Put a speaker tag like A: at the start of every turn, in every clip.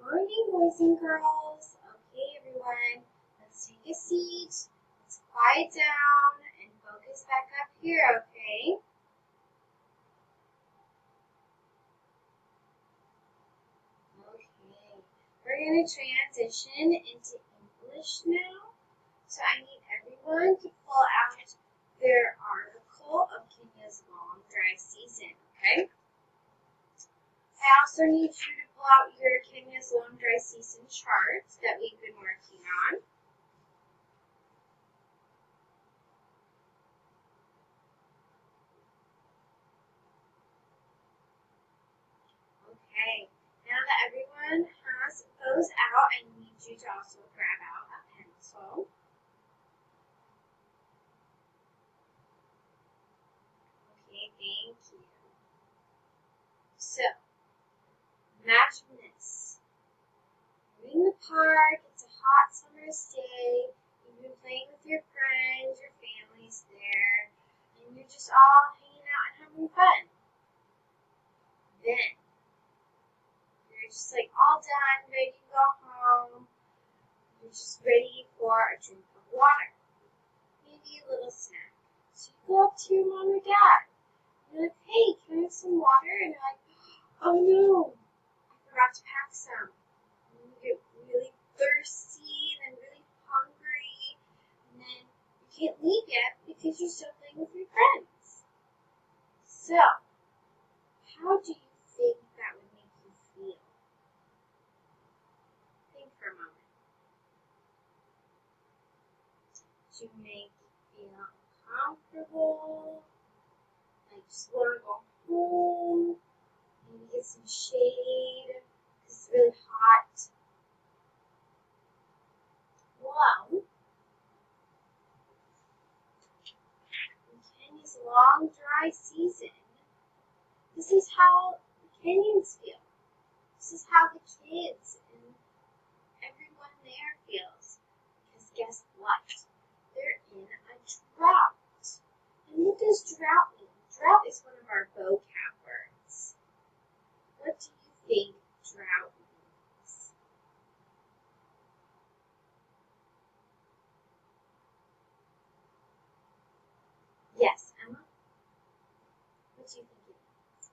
A: Morning, boys and girls. Okay, everyone, let's take a seat. Let's quiet down and focus back up here, okay? Okay, we're going to transition into English now. So I need everyone to pull out their article of Kenya's long dry season, okay? I also need you to pull out your Kenya's long dry season chart that we've been working on. Okay, now that everyone has those out, I need you to also grab out a pencil. Okay, thank you. So, imagine this. You're in the park, it's a hot summer's day, you've been playing with your friends, your family's there, and you're just all hanging out and having fun. Then, you're just like all done, ready to go home. You're just ready for a drink of water. Maybe a little snack. So you go up to your mom or dad. You're like, hey, can I have some water? And they're like, oh no, I forgot to pack some. And then you get really thirsty and then really hungry. And then you can't leave yet because you're still playing with your friends. So, how do you think that would make you feel? Think for a moment. To make you feel uncomfortable, like just want to go home, maybe get some shade because it's really hot. Well, in Kenya's long dry season, this is how the Kenyans feel. This is how the kids and everyone there feels. Because guess what? They're in a drought. And what does drought mean? Drought is one of our vocab words. What do you think drought means? Yes, Emma? What do you think it means?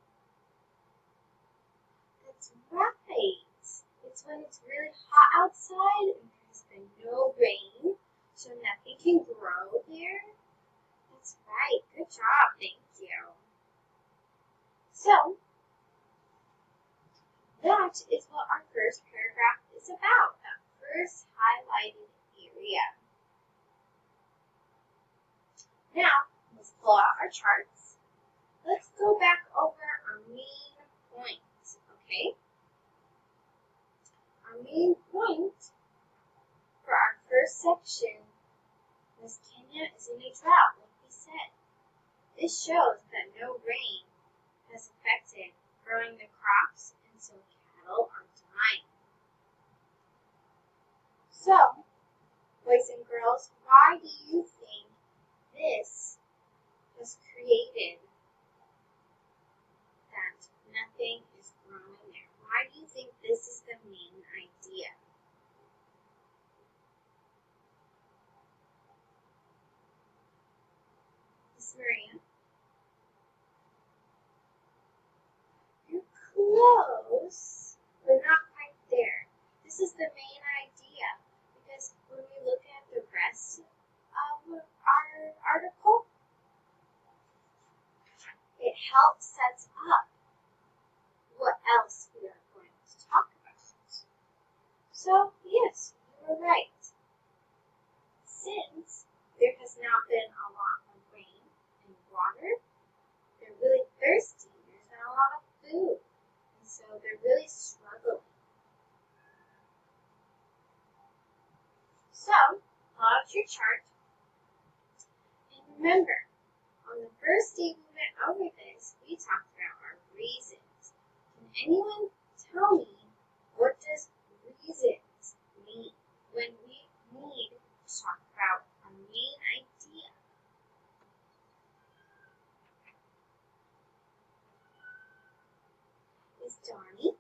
A: That's right. It's when it's really hot outside and there's been no rain, so nothing can grow there. That's right. Good job. Thank you. So, that is what our first paragraph is about, that first highlighted area. Now, let's pull out our charts. Let's go back over our main points, okay? Our main point for our first section was Kenya is in a drought, like we said. This shows that no rain has affected growing the crops, and so cattle are dying. So, boys and girls, why do you think this has created that nothing is growing there? Why do you think this is the main idea? Miss Maria? You're close, but not quite there. This is the main idea, because when we look at the rest of our article, it helps set up what else we are going to talk about. So, yes, you were right. Since there has not been a lot of rain and water, they're really thirsty. There's not a lot of food, and so they're really struggling. So, pull out your chart, and remember, on the first day we went over this, we talked about our reasons. Can anyone tell me, what does reasons mean when we need to talk about our main idea? Is Donnie?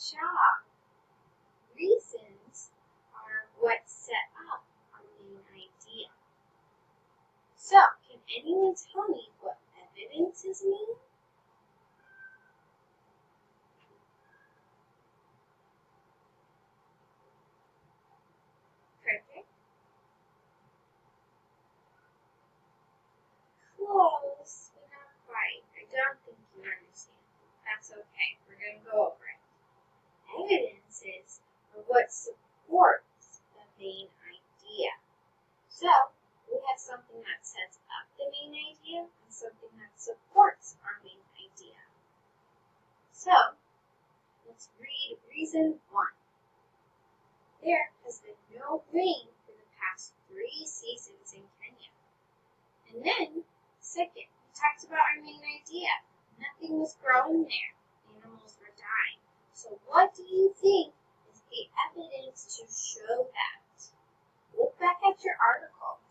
A: job. Reasons are what set up our main idea. So, can anyone tell me what evidences mean? Perfect. Close, but not quite. I don't think you understand. That's okay. We're going to go over it. Evidences are what supports the main idea. So, we have something that sets up the main idea and something that supports our main idea. So, let's read reason 1. There has been no rain for the past 3 seasons in Kenya. And then, second, we talked about our main idea. Nothing was growing there. Animals were dying. So what do you think is the evidence to show that? Look back at your article.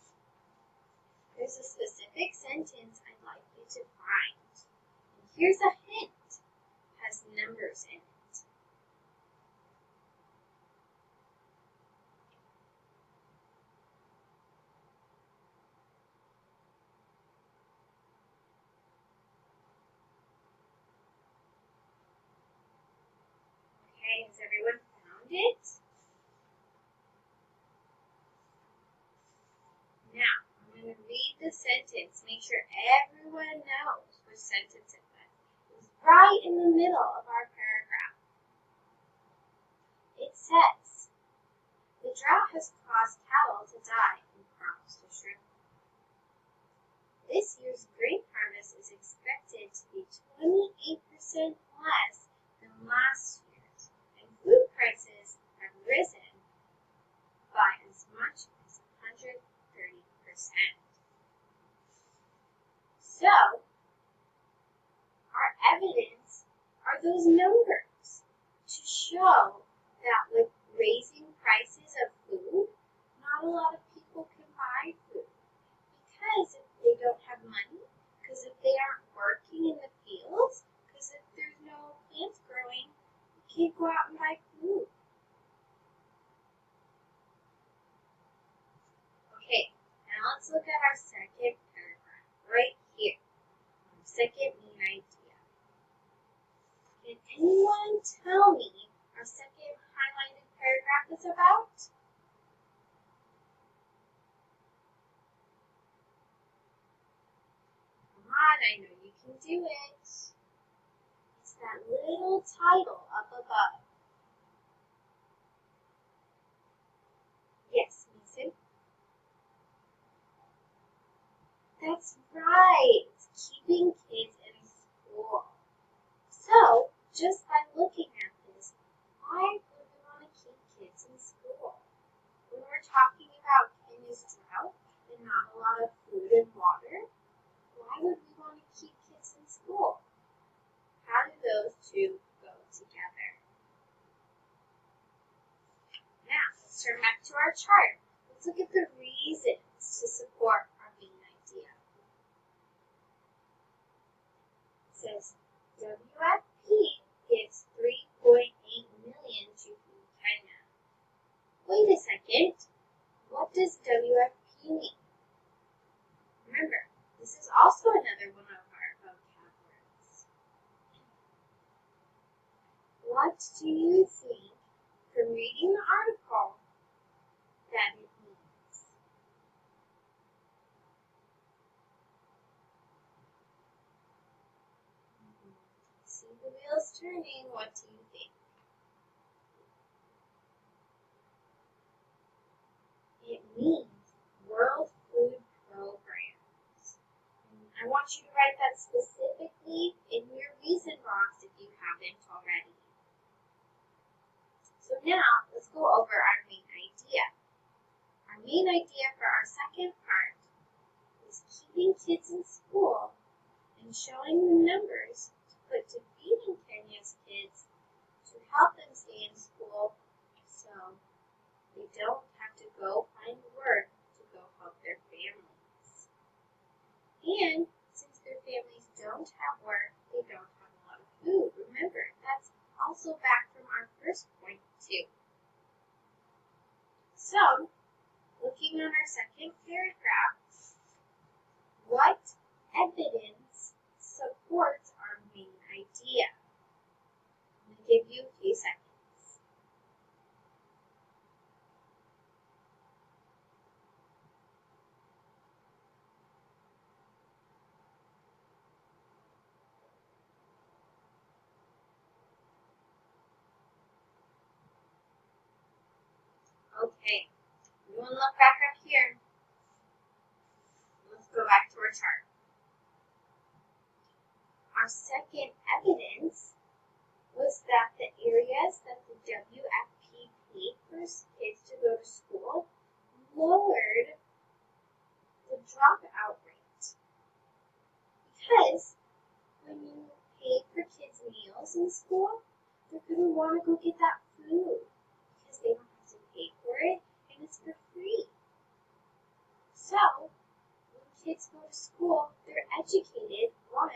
A: There's a specific sentence I'd like you to find. And here's a hint. It has numbers in it. Okay, has everyone found it? Now, I'm going to read the sentence. Make sure everyone knows which sentence it was. It was right in the middle of our paragraph. It says, the drought has caused cattle to die and crops to shrink. This year's grain harvest is expected to be 28% less than last year's, and food prices have risen by as much as 130%. So, our evidence are those numbers to show that with raising prices of food, not a lot of people can buy food. Because if they don't have money, because if they aren't working in the fields, because if there's no plants growing, you can't go out and buy food. Okay, now let's look at our second paragraph right here. Our second main idea. Can anyone tell me our second highlighted paragraph is about? Come on, I know you can do it. It's that little title up above. Yes, Mason? That's right. It's keeping kids in school. So, just by looking at this, why would we want to keep kids in school? When we're talking about Kenya's drought and not a lot of food and water, why would we want to keep kids in school? How do those two go together? Now, let's turn back to our chart. Let's look at the reasons to support our main idea. It says WFP gives 3.8 million to Food Kenya. Wait a second. What does WFP mean? Remember, this is also another one of our vocab words. What do you think from reading the article that it means? See the wheels turning. What do you think? It means World Food Programs. And I want you to write that specifically in your reason box if you haven't already. So now, let's go over our main idea. Our main idea for our second part is keeping kids in school and showing the numbers to put to feeding Kenya's kids to help them stay in school so they don't have to go find work to go help their families. And since their families don't have work, they don't have a lot of food. Remember, that's also back from our first point too. So, looking at our second paragraph, what evidence supports our main idea? I'm going to give you a few seconds. Okay, everyone look back up here. Let's go back to our chart. Our second evidence was that the areas that the WFP paid for kids to go to school lowered the dropout rate. Because when you pay for kids' meals in school, they're going to want to go get that food because they don't have to pay for it and it's for free. So, when kids go to school, they're educated, one,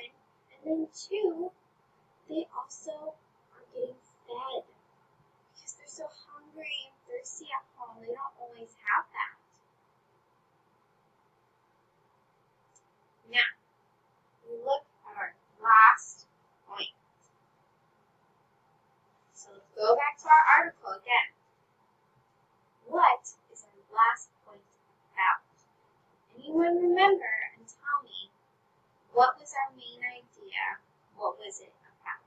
A: and then two, they also are getting fed because they're so hungry and thirsty at home. They don't always have that. Now, we look at our last point. So let's go back to our article again. What is our last point about? Anyone remember and tell me, what was our main idea? What was it about?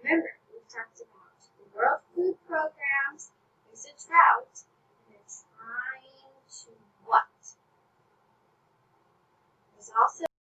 A: Remember, we talked about the World Food Programs, there's a drought, and it's trying to what? There's also